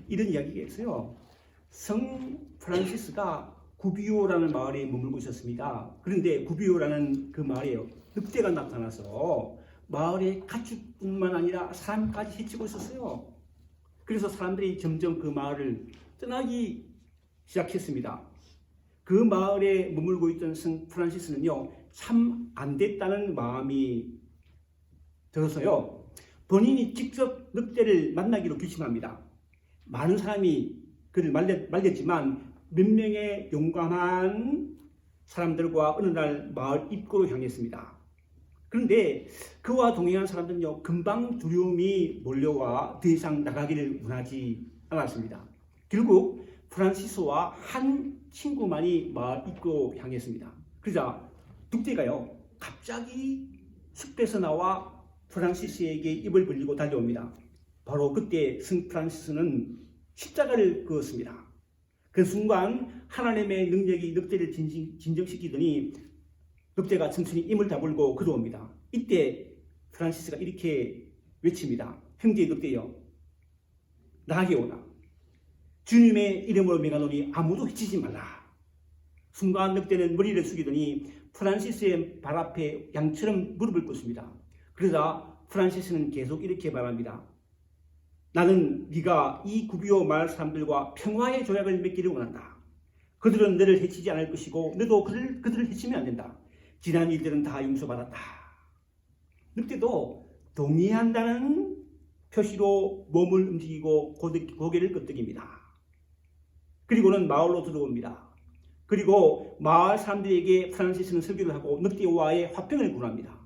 이런 이야기가 있어요. 성 프란시스가 구비오라는 마을에 머물고 있었습니다. 그런데 구비오라는 그 마을에 늑대가 나타나서 마을의 가축뿐만 아니라 사람까지 해치고 있었어요. 그래서 사람들이 점점 그 마을을 떠나기 시작했습니다. 그 마을에 머물고 있던 성 프란시스는요, 참 안 됐다는 마음이 들어서요, 본인이 직접 늑대를 만나기로 결심합니다. 많은 사람이 그를 말렸지만 몇 명의 용감한 사람들과 어느 날 마을 입구로 향했습니다. 그런데 그와 동행한 사람들은요, 금방 두려움이 몰려와 더 이상 나가기를 원하지 않았습니다. 결국 프란시스와 한 친구만이 마을 입구로 향했습니다. 그러자 늑대가요, 갑자기 숲에서 나와 프란시스에게 입을 벌리고 달려옵니다. 바로 그때 성 프란시스는 십자가를 그었습니다. 그 순간 하나님의 능력이 늑대를 진정시키더니 늑대가 천천히 입을 다물고 걸어옵니다. 이때 프란시스가 이렇게 외칩니다. 형제 늑대여, 나에게 오라. 주님의 이름으로 명하노니 아무도 해치지 말라. 순간 늑대는 머리를 숙이더니 프란시스의 발 앞에 양처럼 무릎을 꿇습니다. 그러자 프란시스는 계속 이렇게 말합니다. 나는 네가 이 구비오 마을 사람들과 평화의 조약을 맺기를 원한다. 그들은 너를 해치지 않을 것이고 너도 그들을 해치면 안 된다. 지난 일들은 다 용서받았다. 늑대도 동의한다는 표시로 몸을 움직이고 고개를 끄덕입니다. 그리고는 마을로 들어옵니다. 그리고 마을 사람들에게 프란시스는 설교를 하고 늑대와의 화평을 구합니다.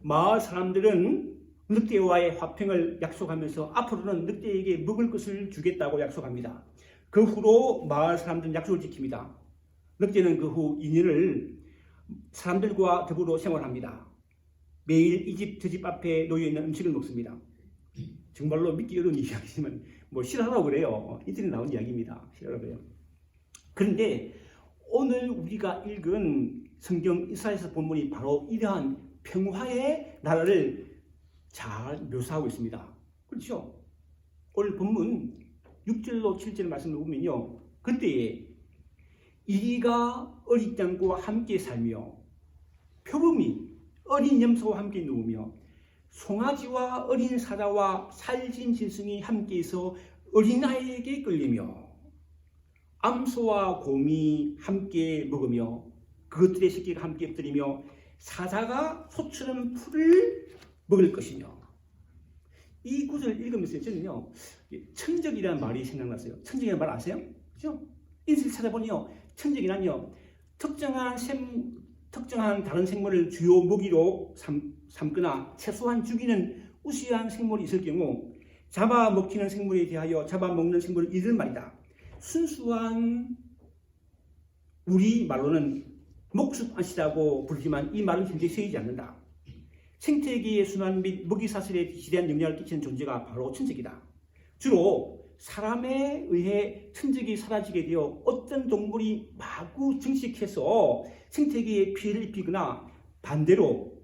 마을 사람들은 늑대와의 화평을 약속하면서 앞으로는 늑대에게 먹을 것을 주겠다고 약속합니다. 그 후로 마을 사람들은 약속을 지킵니다. 늑대는 그 후 2년을 사람들과 더불어 생활합니다. 매일 이 집 저 집 앞에 놓여있는 음식을 먹습니다. 정말로 믿기 어려운 이야기지만 싫어하라고 그래요. 인터넷에 나온 이야기입니다. 싫어하라고 그래요. 그런데 오늘 우리가 읽은 성경 이사야서 본문이 바로 이러한 평화의 나라를 잘 묘사하고 있습니다. 그렇죠? 오늘 본문 6절로 7절 말씀을 보면요, 그때에 이리가 어린 양과 함께 살며 표범이 어린 염소와 함께 누우며 송아지와 어린 사자와 살진 짐승이 함께해서 어린아이에게 끌리며 암소와 곰이 함께 먹으며 그것들의 새끼가 함께 엎드리며 사자가 소처럼 풀을 먹을 것이며. 이 구절을 읽으면서 저는요, 천적이라는 말이 생각났어요. 천적이라는 말 아세요? 그죠? 인쇄를 찾아보니요, 천적이란요, 특정한 다른 생물을 주요 먹이로 삼거나 최소한 죽이는 우수한 생물이 있을 경우 잡아먹히는 생물에 대하여 잡아먹는 생물을 이르는 말이다. 순수한 우리 말로는 목숫아시라고 부르지만 이 말은 현재 쓰이지 않는다. 생태계의 순환 및 먹이사슬에 지대한 영향을 끼치는 존재가 바로 천적이다. 주로 사람에 의해 천적이 사라지게 되어 어떤 동물이 마구 증식해서 생태계에 피해를 입히거나 반대로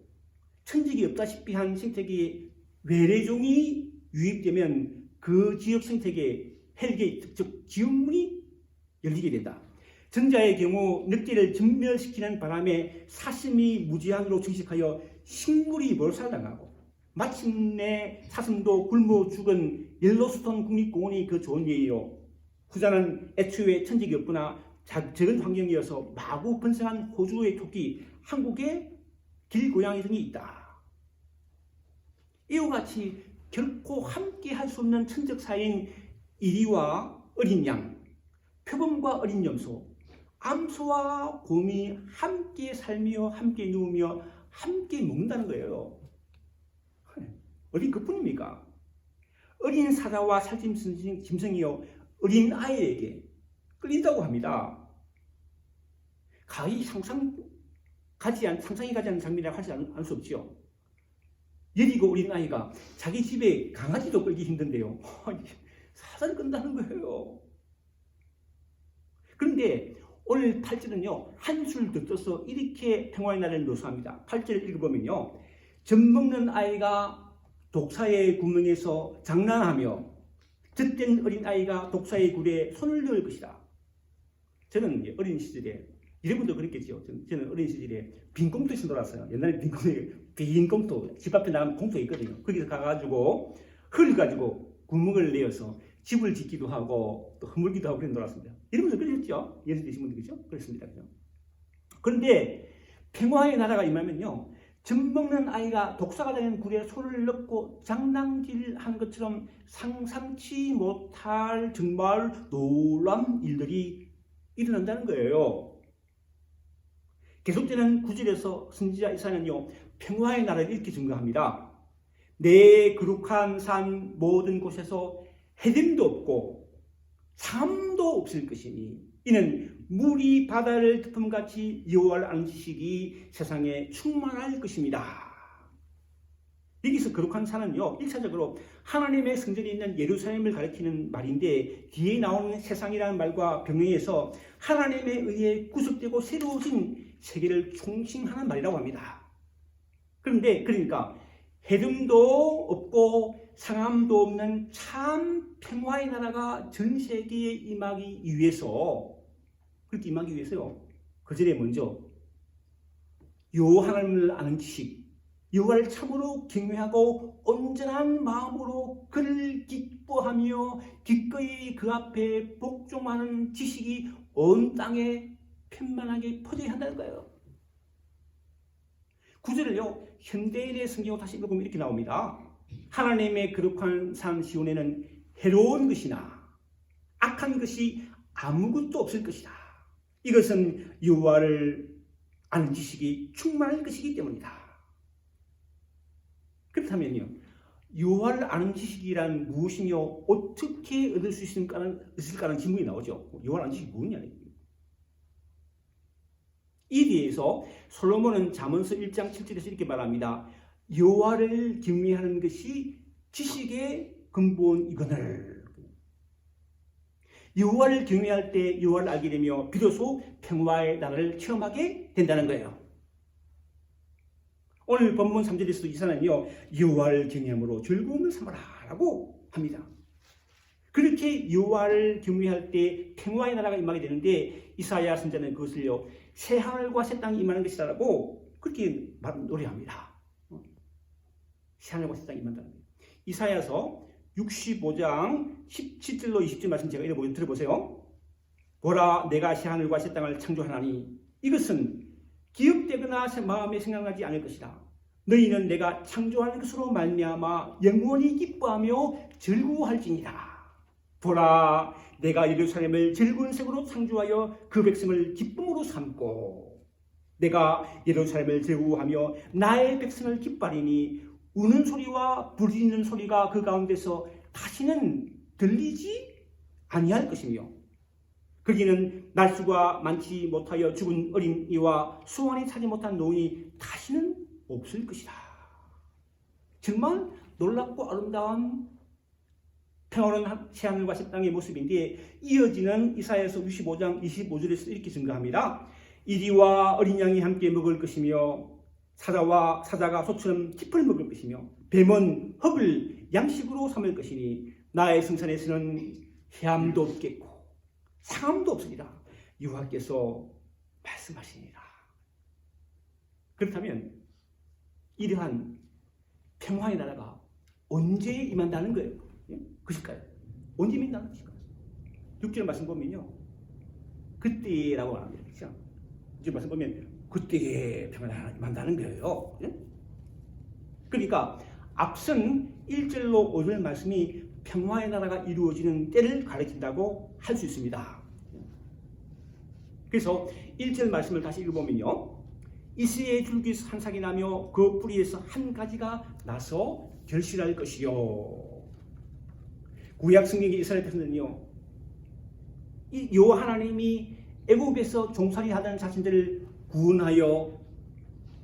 천적이 없다시피 한 생태계에 외래종이 유입되면 그 지역 생태계에 헬기, 즉 지옥문이 열리게 된다. 전자의 경우 늑대를 전멸시키는 바람에 사슴이 무지한으로 증식하여 식물이 몰살당하고 마침내 사슴도 굶어 죽은 옐로스톤 국립공원이 그 좋은 예이요. 후자는 애초에 천적이 없거나 적은 환경이어서 마구 번성한 호주의 토끼, 한국의 길고양이 등이 있다. 이와 같이 결코 함께 할 수 없는 천적 사이인 이리와 어린 양, 표범과 어린 염소, 암소와 곰이 함께 살며 함께 누우며 함께 먹는다는 거예요. 어린 그뿐입니까? 어린 사자와 살찐 짐승이요, 어린 아이에게 끌린다고 합니다. 상상이 가지 않는 장면이라고 하지 않을 수 없죠. 여리고 어린 아이가 자기 집에 강아지도 끌기 힘든데요, 사자를 끈다는 거예요. 그런데 오늘 8절은요, 한술 더 떠서 이렇게 평화의 날을 묘사합니다. 8절을 읽어보면요, 젖먹는 아이가 독사의 구멍에서 장난하며 젖된 어린아이가 독사의 굴에 손을 넣을 것이다. 저는 어린 시절에 여러분도 그랬겠죠. 저는 어린 시절에 빈꽁토에서 놀았어요. 옛날에 빈꽁토 집 앞에 나가면 공터가 있거든요. 거기서 가가지고 흙을 가지고 구멍을 내어서 집을 짓기도 하고 또 허물기도 하고 그래 놀았습니다. 여러분도 그러셨죠? 예수 되신 분들 그죠? 그렇습니다. 그죠? 그런데 평화의 나라가 임하면요, 젖먹는 아이가 독사가 되는 굴에 손을 넣고 장난질하는 것처럼 상상치 못할 정말 놀라운 일들이 일어난다는 거예요. 계속되는 구절에서 선지자 이사야는요, 평화의 나라를 이렇게 증거합니다. 내 거룩한 산 모든 곳에서 해됨도 없고 삶도 없을 것이니 이는 물이 바다를 덮음같이 여호와를 아는 지식이 세상에 충만할 것입니다. 여기서 거룩한 산은요, 1차적으로 하나님의 성전이 있는 예루살렘을 가리키는 말인데, 뒤에 나오는 세상이라는 말과 병행해서 하나님에 의해 구속되고 새로워진 세계를 총칭하는 말이라고 합니다. 그런데 그러니까 해름도 없고 상함도 없는 참 평화의 나라가 전 세계에 임하기 위해서, 그렇게 임하기 위해서요, 그 전에 먼저 여호와 하나님을 아는 지식, 여호와를 참으로 경외하고 온전한 마음으로 그를 기뻐하며 기꺼이 그 앞에 복종하는 지식이 온 땅에 편만하게 퍼져야 한다는 거예요. 구절을요, 현대인의 성경으로 다시 읽어보면 이렇게 나옵니다. 하나님의 거룩한 산 시온에는 해로운 것이나 악한 것이 아무것도 없을 것이다. 이것은 여호와를 아는 지식이 충만할 것이기 때문이다. 그렇다면요, 여호와를 아는 지식이란 무엇이며 어떻게 얻을 수 있을까라는 질문이 나오죠. 여호와를 아는 지식이 뭐냐? 이 대해서 솔로몬은 잠언서 1장 7절에서 이렇게 말합니다. 여호와를 경외하는 것이 지식의 근본이거늘. 여호와를 경외할 때 여호와를 알게 되며 비로소 평화의 나라를 체험하게 된다는 거예요. 오늘 본문 3절에서도 이사야는요, 여호와를 경외함으로 즐거움을 삼아라 라고 합니다. 그렇게 여호와를 경외할 때 평화의 나라가 임하게 되는데, 이사야 선지자는 그것을요, 새 하늘과 새 땅이 임하는 것이라고 그렇게 노래합니다. 새 하늘과 새 땅이 임한다는 거예요. 이사야서 65장 17절로 20절 말씀 제가 읽어보면 들어보세요. 보라, 내가 새 하늘과 새 땅을 창조하나니 이것은 기억되거나 마음에 생각나지 않을 것이다. 너희는 내가 창조하는 것으로 말미암아 영원히 기뻐하며 즐거워할지니라. 보라, 내가 예루살렘을 즐거운 색으로 창조하여 그 백성을 기쁨으로 삼고, 내가 예루살렘을 즐거워하며 나의 백성을 기뻐하리니 우는 소리와 부르짖는 소리가 그 가운데서 다시는 들리지 아니할 것이며, 거기는 날수가 많지 못하여 죽은 어린이와 수완이 차지 못한 노인이 다시는 없을 것이다. 정말 놀랍고 아름다운 평화로운 새하늘과 새 땅의 모습인데, 이어지는 이사야서 65장 25절에서 이렇게 증거합니다. 이리와 어린 양이 함께 먹을 것이며 사자가 소처럼 짚을 먹을 것이며 뱀은 흙을 양식으로 삼을 것이니 나의 성산에서는 해함도 없겠고 상함도 없으리라. 여호와께서 말씀하시니라. 그렇다면 이러한 평화의 나라가 언제 임한다는 거예요? 그실까요? 언제 임한다는 것일까요? 6절 말씀 보면요, 그때라고 말합니다. 그렇죠? 6절 말씀 보면 그때에 평화가 임한다는 거예요. 그러니까 앞선 1절로 5절 말씀이 평화의 나라가 이루어지는 때를 가리킨다고 할 수 있습니다. 그래서 1절 말씀을 다시 읽어보면요, 이스의 줄기 한 삭이 나며 그 뿌리에서 한 가지가 나서 결실할 것이요. 구약 성경의 이스라엘 백성들은요, 이 여호와 하나님이 애굽에서 종살이하던 자신들을 구원하여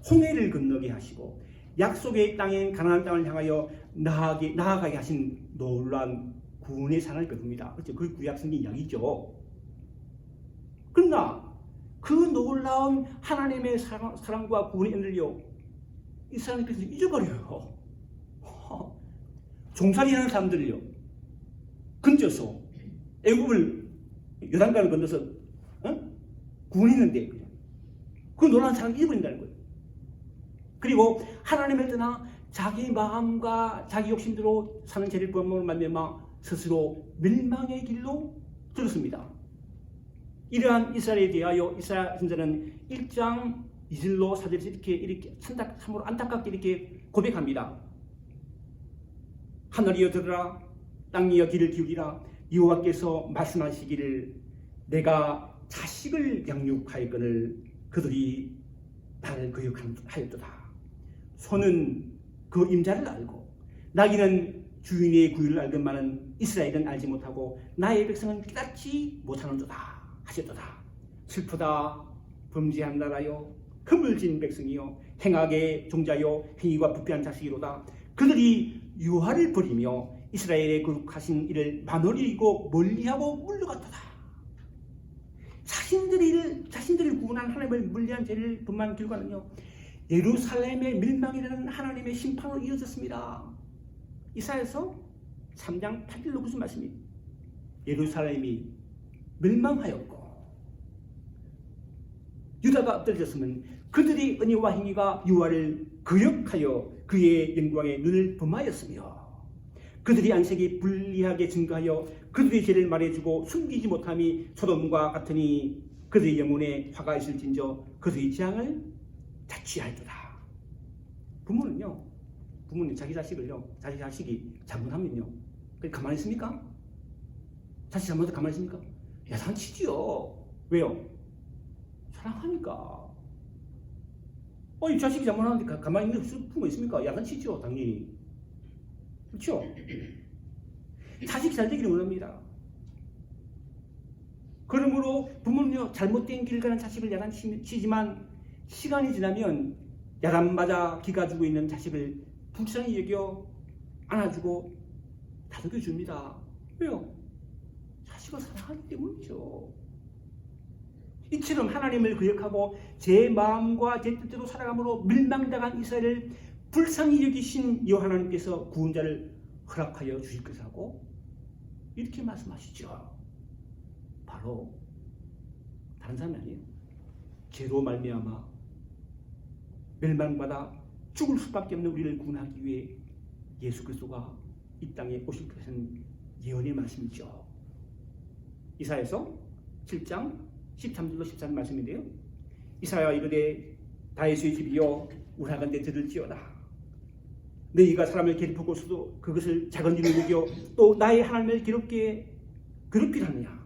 홍해를 건너게 하시고 약속의 땅인 가나안 땅을 향하여 나아가게 하신 놀라운 구원의 산을 거둡니다. 그렇죠? 그 구약 성경 이야기죠. 그러나 그 놀라운 하나님의 사랑과 구원의 은혜를요, 이스라엘께서 잊어버려요. 종살이하는 사람들을요, 건져서 애굽을 요단강을 건너서 구원했는데 그 놀라운 사랑을 잃어버린다는 거예요. 그리고 하나님을 떠나 자기 마음과 자기 욕심대로 사는 죄를 범함으로 말미암아 스스로 멸망의 길로 들었습니다. 이러한 이스라엘에 대하여 이사야 선지자는 1장 2절로 4절에서 이렇게 참으로 안타깝게 이렇게 고백합니다. 하늘이여 들으라, 땅이여 귀를 기울이라. 여호와께서 말씀하시기를 내가 자식을 양육하였거늘 그들이 나를 거역하였도다. 소는 그 임자를 알고 나귀는 주인의 구유를 알건만은 이스라엘은 알지 못하고 나의 백성은 깨닫지 못하는도다 하셨도다. 슬프다. 범죄한 나라여, 그물진 백성이여, 행악의 종자여, 행위가 부패한 자식이로다. 그들이 유화를 버리며 이스라엘의 거룩하신 이를 만홀히 잊고 멀리하고 물러갔도다. 자신들을 구원한 하나님을 멀리한 죄를 범한 결과는요, 예루살렘의 멸망이라는 하나님의 심판으로 이어졌습니다. 이사야서 3장 8절로 무슨 말씀이? 예루살렘이 멸망하였고 유다가 엎드려졌으면 그들의 은혜와 행위가 여호와를 거역하여 그의 영광에 눈을 범하였으며 그들의 안색이 불리하게 증가하여 그들의 죄를 말해주고 숨기지 못함이 소돔과 같으니 그들의 영혼에 화가 있을진저 그들의 재앙을 자취하였도다. 부모는 자기 자식이 잘못하면요, 가만히 있습니까? 자식 잘못해서 가만히 있습니까? 야단치지요. 왜요? 사랑하니까. 이 자식이 잘못하는데 가만히 있는 부모 있습니까? 야단치죠, 당연히. 그렇죠? 자식이 잘 되기를 원합니다. 그러므로 부모는요, 잘못된 길을 가는 자식을 야단치지만 시간이 지나면 야단맞아 기가 죽고 있는 자식을 불쌍히 여겨 안아주고 다독여줍니다. 왜요? 자식을 사랑하기 때문이죠. 이처럼 하나님을 거역하고 제 마음과 제 뜻대로 살아감으로 멸망당한 이스라엘을 불쌍히 여기신 여호와 하나님께서 구원자를 허락하여 주실 것이라고 이렇게 말씀하시죠. 바로 다른 사람이 아니에요. 죄로 말미암아 멸망받아 죽을 수밖에 없는 우리를 구원하기 위해 예수 그리스도가 이 땅에 오실 것은 예언의 말씀이죠. 이사야서 7장 13절로 14절 말씀인데요. 이사야 이르되 다윗의 집이여 우라간데 들을지어다. 너희가 사람을 괴롭히고서도 그것을 작은 일로 여겨 또 나의 하나님을 괴롭히라느냐.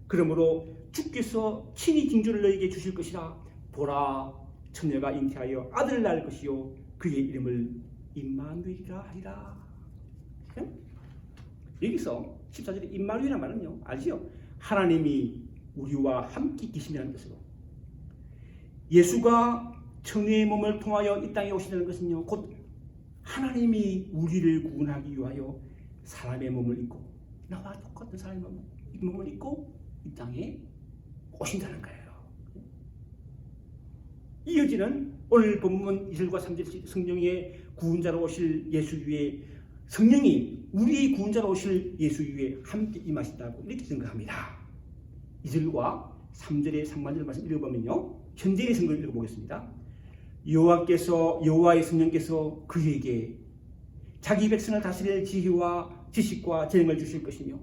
그러므로 주께서 친히 징조를 너희에게 주실 것이라. 보라, 처녀가 잉태하여 아들을 낳을 것이요 그의 이름을 임마누엘이라 하리라. 여기서 14절에 임마누엘이라는 말은요, 알지요? 하나님이 우리와 함께 계시다는 것으로, 예수가 처녀의 몸을 통하여 이 땅에 오신다는 것은요, 곧 하나님이 우리를 구원하기 위하여 사람의 몸을 입고, 나와 똑같은 사람의 몸을 입고 이 땅에 오신다는 거예요. 이어지는 오늘 본문 2절과 3절 성령의 구원자로 오실 예수 위에, 성령이 우리의 구원자로 오실 예수 위에 함께 임하신다고 이렇게 증거합니다. 2절과 3절의 상반절 말씀 읽어보면요, 현재의 성경을 읽어보겠습니다. 여호와의 성령께서 그에게 자기 백성을 다스릴 지혜와 지식과 재능을 주실 것이며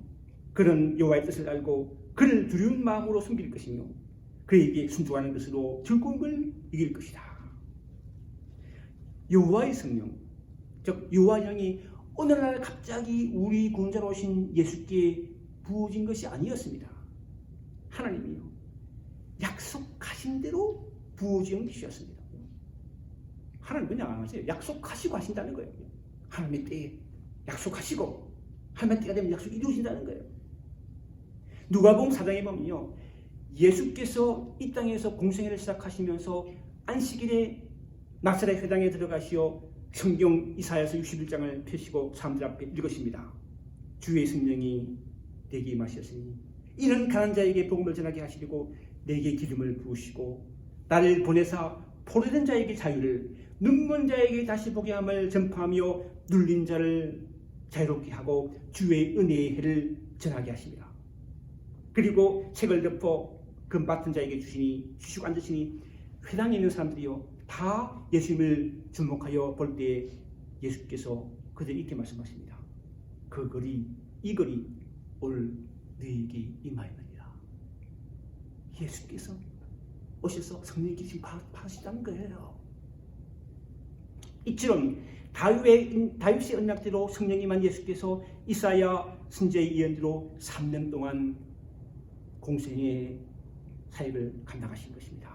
그는 여호와의 뜻을 알고 그를 두려운 마음으로 섬길 것이며 그에게 순종하는 것으로 즐거움을 이길 것이다. 여호와의 성령, 즉 여호와의 영이 어느 날 갑자기 우리 구원자로 오신 예수께 부어진 것이 아니었습니다. 하나님이요, 약속하신 대로 부어진 것이었습니다. 하나님 그냥 안 하세요. 약속하시고 하신다는 거예요. 하나님의 때에 약속하시고 하나님의 때가 되면 약속이 이루어진다는 거예요. 누가복음 4장에 보면요, 예수께서 이 땅에서 공생애를 시작하시면서 안식일에 나사렛 회당에 들어가시어 성경 이사야서 61장을 펴시고 사람들 앞에 읽으십니다. 주의 성령이 내게 임하셨으니 이는 가난한 자에게 복음을 전하게 하시려고 내게 기름을 부으시고 나를 보내사 포로된 자에게 자유를, 눈먼 자에게 다시 보게 함을 전파하며 눌린 자를 자유롭게 하고 주의 은혜의 해를 전하게 하십니다. 그리고 책을 덮어 그 맡은 자에게 주시고 앉으시니 회당에 있는 사람들이요 다 예수님을 주목하여 볼 때 예수께서 그들 이렇게 말씀하십니다. 이 글이 올 너희에게 임하였느니라. 예수께서 오셔서 성령의 기름 받으시다는 거예요. 이처럼 다윗의 언약대로 성령이 임한 예수께서 이사야 선지자의 예언대로 3년 동안 공생의 사역을 감당하신 것입니다.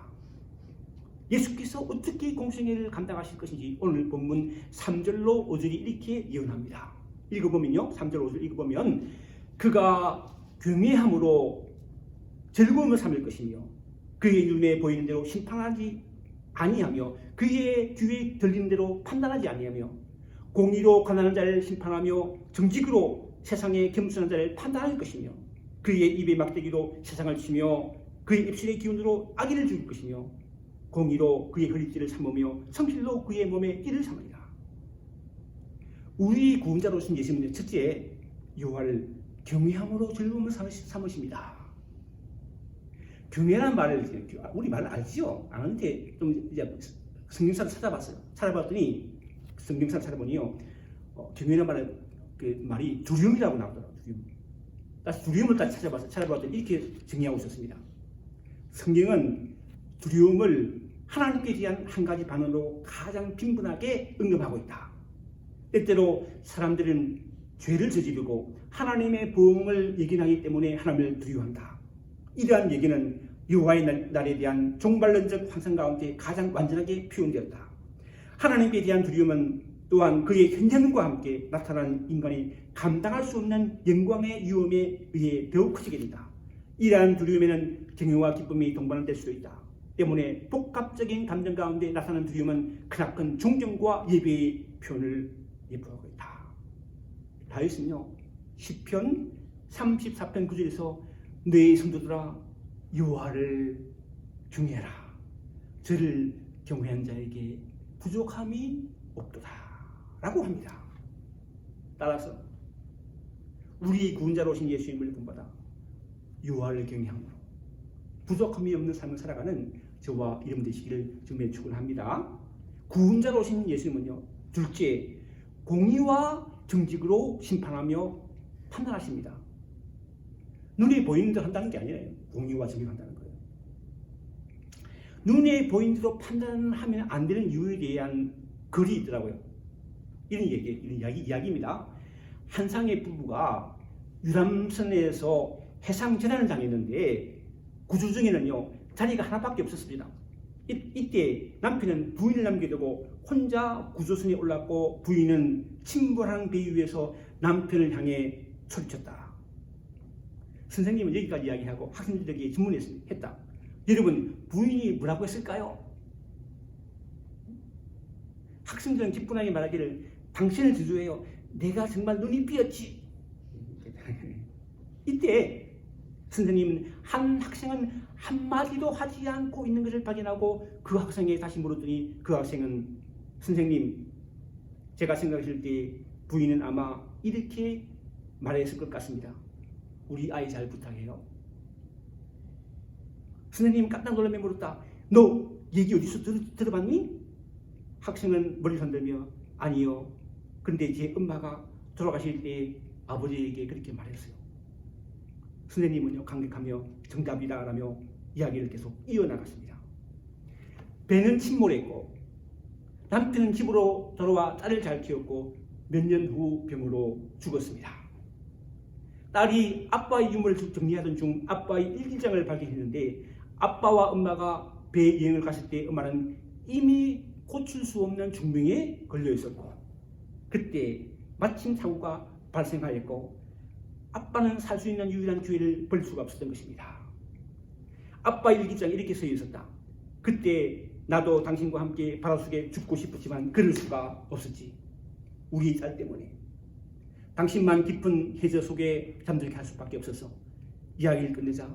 예수께서 어떻게 공생애를 감당하실 것인지 오늘 본문 3절로 5절이 이렇게 예언합니다. 읽어보면요. 3절 5절 읽어보면 그가 경외함으로 즐거움을 삼을 것이며 그의 눈에 보이는 대로 심판하지 아니하며 그의 귀에 들리는 대로 판단하지 아니하며 공의로 가난한 자를 심판하며 정직으로 세상에 겸손한 자를 판단할 것이며 그의 입의 막대기로 세상을 치며 그의 입술의 기운으로 악인을 죽일 것이며 공의로 그의 허리띠를 삼으며 성실로 그의 몸에 띠를 삼으리라. 우리 구원자로신 예수님은 첫째 여호와를 경외함으로 즐거움을 삼으십니다. 경외라는 말을 우리 말을 알지요? 아는데 좀 이제 성경사를 찾아봤어요. 찾아봤더니 성경사를 찾아보니요 경외라는 말은 그 말이 두려움이라고 나오더라고요. 두려움을 다시 찾아봤더니 이렇게 정의하고 있었습니다. 성경은 두려움을 하나님께 대한 한 가지 반응으로 가장 빈번하게 언급하고 있다. 때때로 사람들은 죄를 저지르고 하나님의 보응을 예견하기 때문에 하나님을 두려워한다. 이러한 얘기는 여호와의 날에 대한 종말론적 환상 가운데 가장 완전하게 표현되었다. 하나님께 대한 두려움은 또한 그의 현현과 함께 나타나는 인간이 감당할 수 없는 영광의 위험에 의해 더욱 커지게 된다. 이러한 두려움에는 경외와 기쁨이 동반될 수도 있다. 때문에 복합적인 감정 가운데 나타나는 두려움은 크나큰 존경과 예배의 표현을 예표하고 있다. 다윗은요 시편 34편 9절에서 내 성도들아 여호와를 경외하라. 저를 경외한 자에게 부족함이 없도다 라고 합니다. 따라서 우리 구원자로 오신 예수님을 본받아 여호와를 경외함으로 부족함이 없는 삶을 살아가는 저와 이름 되시기를 주님의 축원합니다. 구원자로 오신 예수님은요 둘째 공의와 정직으로 심판하며 판단하십니다. 눈에 보이는 대로 한다는 게 아니에요. 공의와 정직을 한다는 거예요. 눈에 보이는 대로 판단하면 안 되는 이유에 대한 글이 있더라고요. 이런 이야기입니다. 한상의 부부가 유람선에서 해상 전환을 당했는데 구조 중에는요 자리가 하나밖에 없었습니다. 이때 남편은 부인을 남겨두고 혼자 구조선에 올랐고 부인은 침몰하는 배 위에서 남편을 향해 소리쳤다. 선생님은 여기까지 이야기하고 학생들에게 질문했다. 여러분 부인이 뭐라고 했을까요? 학생들은 기쁘게 말하기를 당신을 저주해요. 내가 정말 눈이 삐었지. 이때 선생님은 한 학생은 한마디도 하지 않고 있는 것을 발견하고 그 학생에게 다시 물었더니 그 학생은 선생님 제가 생각했을 때 부인은 아마 이렇게 말했을 것 같습니다. 우리 아이 잘 부탁해요. 선생님은 깜짝 놀라며 물었다. 너 얘기 어디서 들어봤니? 학생은 머리를 흔들며 아니요. 그런데 제 엄마가 돌아가실 때 아버지에게 그렇게 말했어요. 선생님은요 감격하며 정답이다 라며 이야기를 계속 이어나갔습니다. 배는 침몰했고 남편은 집으로 돌아와 딸을 잘 키웠고 몇 년 후 병으로 죽었습니다. 딸이 아빠의 유물을 정리하던 중 아빠의 일기장을 발견했는데 아빠와 엄마가 배 여행을 갔을 때 엄마는 이미 고칠 수 없는 중병에 걸려 있었고 그때 마침 사고가 발생하였고 아빠는 살 수 있는 유일한 기회를 볼 수가 없었던 것입니다. 아빠 일기장에 이렇게 써 있었다. 그때 나도 당신과 함께 바다 속에 죽고 싶었지만 그럴 수가 없었지. 우리 딸 때문에. 당신만 깊은 해저 속에 잠들게 할 수밖에 없었어. 이야기를 끝내자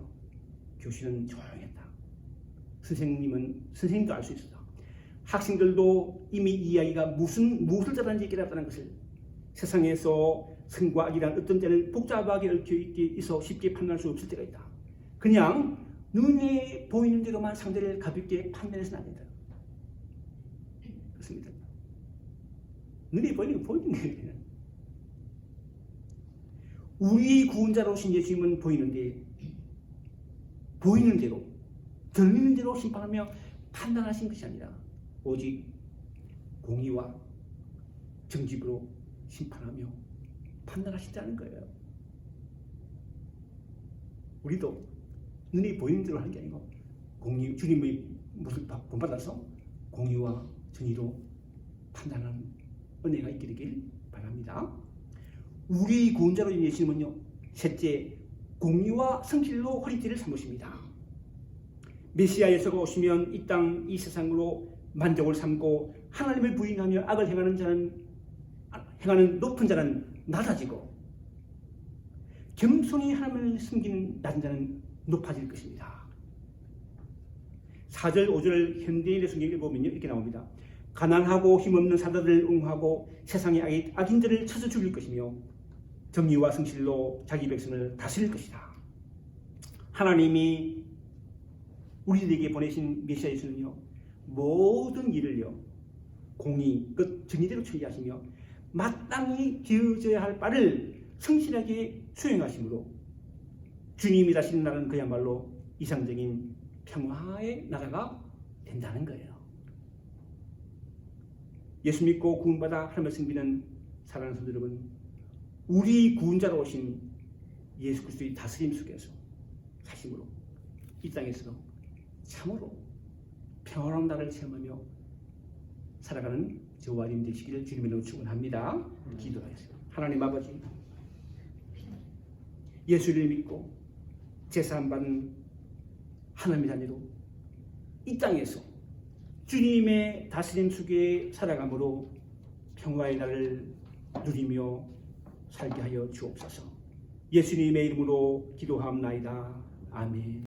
교실은 조용했다. 선생님도 알 수 있었다. 학생들도 이미 이 이야기가 무엇을 잘하는지 깨달았다는 것을 세상에서 선과 악이란 어떤 때는 복잡하게 얽혀 있어 쉽게 판단할 수 없을 때가 있다. 그냥 눈에 보이는 대로만 상대를 가볍게 판단해서는 안 된다. 그렇습니다. 눈에 보이는 거 보이는 거예요. 우리 구원자로 오신 예수님은 보이는 대로 들리는 대로 심판하며 판단하신 것이 아니라 오직 공의와 정직으로 심판하며 판단하신다는 거예요. 우리도 눈이 보이는 대로 하는 게 아니고 주님의 모습 본받아서 공의와 정의로 판단하는 은혜가 있게 되길 바랍니다. 우리 구원자로 예수님은요, 셋째, 공의와 성실로 허리띠를 삼으십니다. 메시아 예수가 오시면 이 땅, 이 세상으로 만족을 삼고 하나님을 부인하며 악을 행하는 높은 자는 낮아지고 겸손히 하나님을 섬기는 낮은 자는 높아질 것입니다. 4절, 5절 현대인의 성경을 보면요, 이렇게 나옵니다. 가난하고 힘없는 사자들을 응하고 세상의 악인들을 쳐서 죽일 것이며 정의와 성실로 자기 백성을 다스릴 것이다. 하나님이 우리들에게 보내신 메시아 예수는요, 모든 일을요, 공의, 정의대로 처리하시며 마땅히 지어져야 할 바를 성실하게 수행하심으로 주님이 다시는 나라는 그야말로 이상적인 평화의 나라가 된다는 거예요. 예수 믿고 구원받아 하나님을 섬기는 사랑하는 성도 여러분, 우리 구원자로 오신 예수 그리스도의 다스림 속에서 사심으로 이 땅에서도 참으로 평화로운 나라를 체험하며 살아가는 저와 여러분 되시기를 주님의 이름으로 축원합니다. 기도하겠습니다. 하나님 아버지, 예수를 믿고 제사함 받은 하나님의 자녀로 이 땅에서 주님의 다스림 속에 살아감으로 평화의 날을 누리며 살게 하여 주옵소서. 예수님의 이름으로 기도하옵나이다. 아멘.